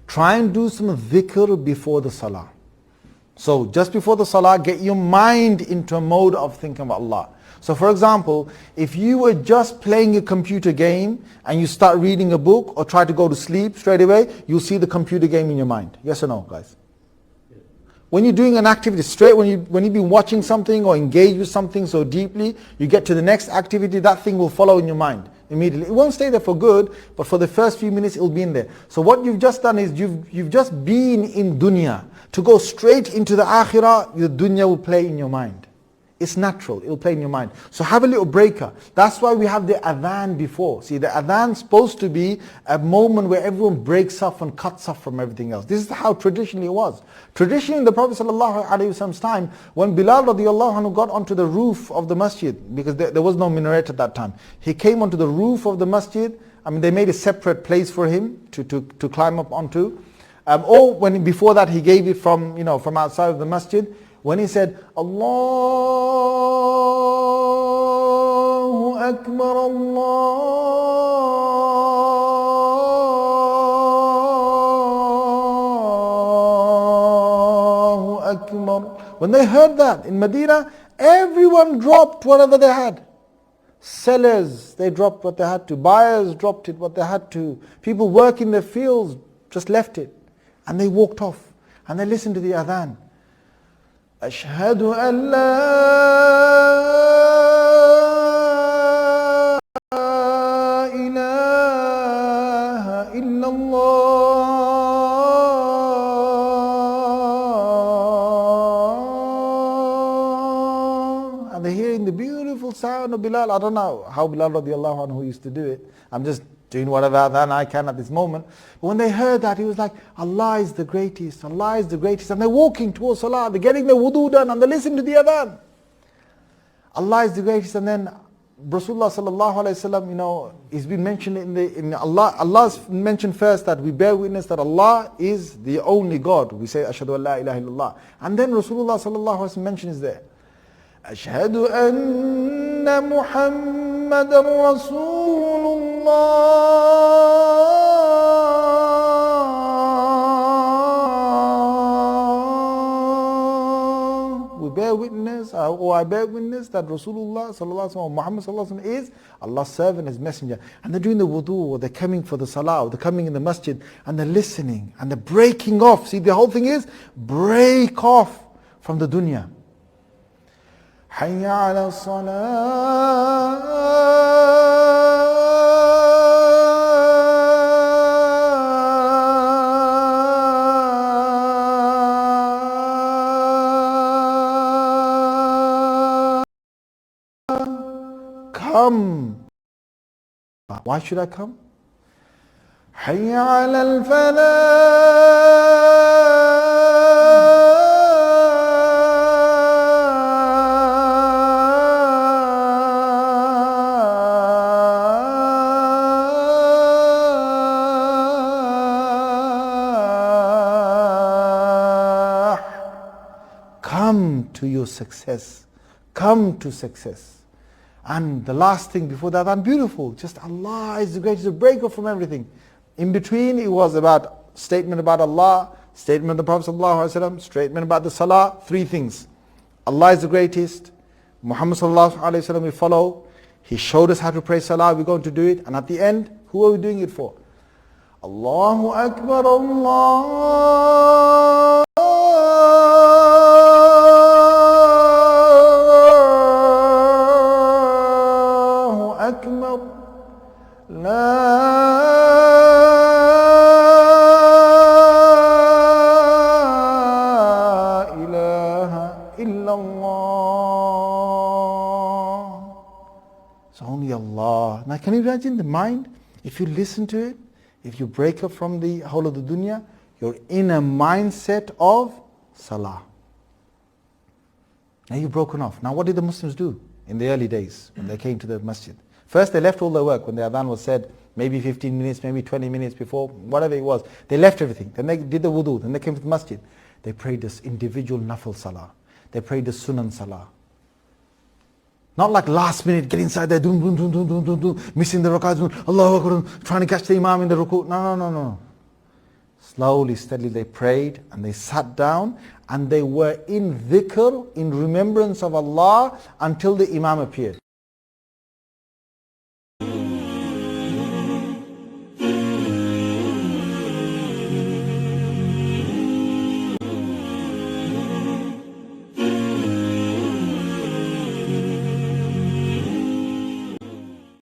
Try and do some dhikr before the salah. So just before the salah, get your mind into a mode of thinking about Allah. So for example, if you were just playing a computer game and you start reading a book or try to go to sleep straight away, you'll see the computer game in your mind. Yes or no, guys? When you're doing an activity, straight when you've been watching something or engaged with something so deeply, you get to the next activity, that thing will follow in your mind immediately. It won't stay there for good, but for the first few minutes it'll be in there. So what you've just done is you've just been in dunya. To go straight into the akhirah, the dunya will play in your mind. It's natural, it'll play in your mind. So have a little breaker. That's why we have the adhan before. See, the adhan's supposed to be a moment where everyone breaks off and cuts off from everything else. This is how traditionally it was. Traditionally in the Prophet ﷺ's time, when Bilal radiallahu anhu got onto the roof of the masjid, because there was no minaret at that time, he came onto the roof of the masjid. I mean, they made a separate place for him to climb up onto. Or when before that he gave it from outside of the masjid. When he said, Allahu Akbar, Allahu Akbar. When they heard that in Medina, everyone dropped whatever they had. Sellers, they dropped what they had to. Buyers dropped it, what they had to. People working their fields just left it. And they walked off. And they listened to the adhan. أشهد أن لا إله إلا الله. And they're hearing the beautiful sound of Bilal. I don't know how Bilal radiallahu anhu used to do it. I'm just doing whatever adhan I can at this moment. But when they heard that, he was like, Allah is the greatest, Allah is the greatest. And they're walking towards salah, they're getting their wudu done, and they listen to the adhan. Allah is the greatest. And then Rasulullah sallallahu alayhi wasallam, he's been mentioned in Allah. Allah's mentioned first that we bear witness that Allah is the only God. We say, Ashhadu an la ilaha illallah. And then Rasulullah sallallahu alayhi wasallam mentions there, أشهد أن محمد رسول الله. We bear witness, or I bear witness that Rasulullah sallallahu alaihi wasallam, Muhammad sallallahu alaihi wasallam is Allah's servant, His messenger. And they're doing the wudu, or they're coming for the salah, or they're coming in the masjid, and they're listening, and they're breaking off. See, the whole thing is break off from the dunya. حي على الصلاة. Come. Why should I come? حي على الفلاح. Come to your success. Come to success. And the last thing before that, and beautiful, just Allah is the greatest, a break off from everything. In between, it was about statement about Allah, statement of the Prophet ﷺ, statement about the Salah, three things. Allah is the greatest, Muhammad ﷺ we follow, he showed us how to pray Salah, we're going to do it, and at the end, who are we doing it for? Allahu Akbar, Allah. أكبر لا إله إلا الله. It's only Allah. Now can you imagine the mind? If you listen to it, if you break up from the whole of the dunya, you're in a mindset of salah. Now you've broken off. Now what did the Muslims do in the early days when they came to the masjid? First they left all their work when the adhan was said, maybe 15 minutes, maybe 20 minutes before, whatever it was. They left everything. Then they did the wudu. Then they came to the masjid. They prayed this individual nafil salah. They prayed the sunan salah. Not like last minute, get inside there, missing the rakats, Allahu Akbar, trying to catch the imam in the ruku. No. Slowly, steadily they prayed and they sat down and they were in dhikr, in remembrance of Allah until the Imam appeared.